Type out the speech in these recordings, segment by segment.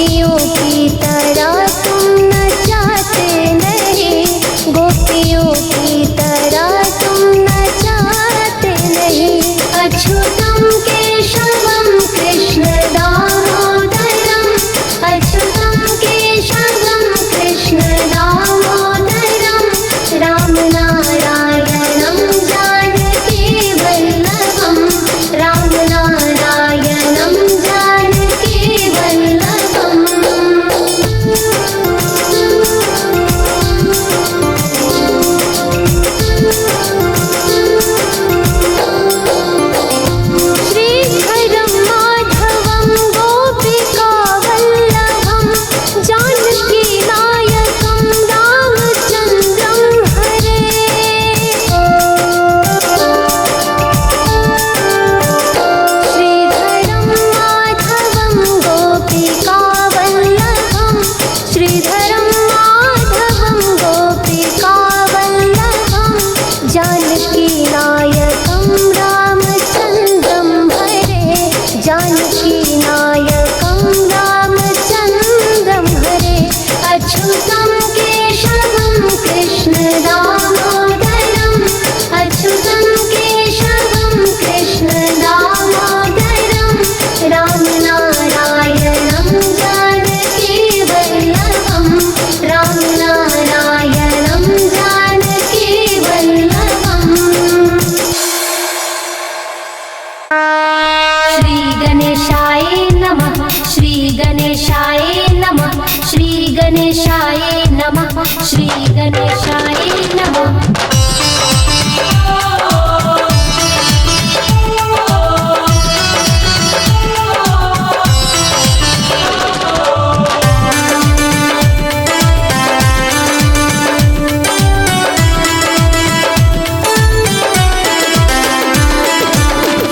गोपियों की तरह तुम नचाते नहीं, गोपियों की तरह तुम नचाते नहीं। अच्युतम केशवम कृष्ण दामोदरम, अच्युतम केशवम कृष्ण दामोदरम, राम नारायणम जानकी वल्लभम, राम नारायणम जानकी वल्लभम। श्रीधरम माधवम गोपिका वल्लभम, जानकी नायकम रामचंद्रम हरे। श्रीधरम माधवम गोपिका वल्लभम, श्रीधरम माधवम गोपिका वल्लभम, जानकी नायकम रामचंद्रम हरे, जानकी नायकम रामचंद्रम हरे। अच्युतम केशवम कृष्ण दामोदरम, अच्युतम केशवम कृष्ण दामोदरम, राम नारायणम जानकी वल्लभम, राम नारायणम जानकी वल्लभम। श्री गणेशाय नमः, श्री गणेशाय नमः, श्री गणेशाय नमः, श्री गणेशाय नमः।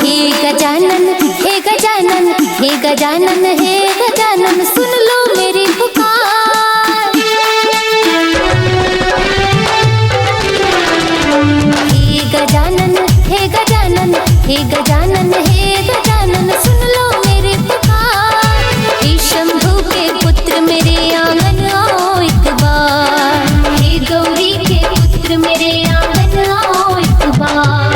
हे गजानन हे गजानन हे गजानन हे गजानन, सुन लो मेरी पुकार। हे गजानन हे गजानन हे गजानन हे गजानन, सुन लो मेरी पुकार। हे शंभू के पुत्र मेरे आंगन आओ एक बार, हे गौरी के पुत्र मेरे आंगन आओ एक बार।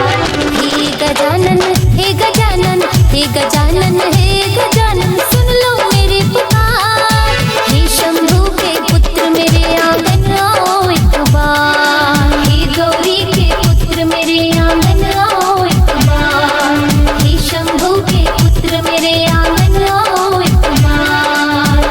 हे गजानन हे गजानन हे गजानन हे गजानन, सुन लो मेरी पुकार। हे शंभू के पुत्र मेरे आंगन आओ एक बार, हे गौरी के पुत्र मेरे आंगन आओ एक बार, हे शंभू के पुत्र मेरे आंगन आओ एक बार।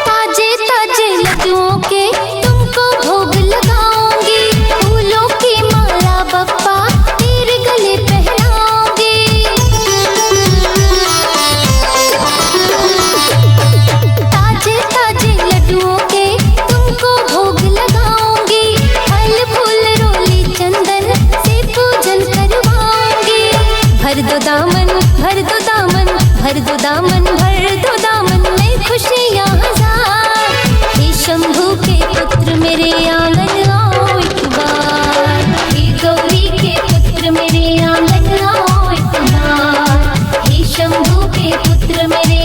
ताजे ताजे लड्डुओं के तुमको भोग लगाऊंगी, फूलों की माला बप्पा तेरे गले पहनाऊंगी। ताजे ताजे लड्डुओं के तुमको भोग लगाऊंगी, फल फूल रोली चंदन से पूजन करवाऊंगी। भर दो दामन भर दो दामन भर दो दामन भर दो दामन में खुशियाँ हजार। हे शंभू के पुत्र मेरे आंगन आओ एक बार, हे गौरी के पुत्र मेरे आंगन आओ एक बार, हे शंभू के पुत्र मेरे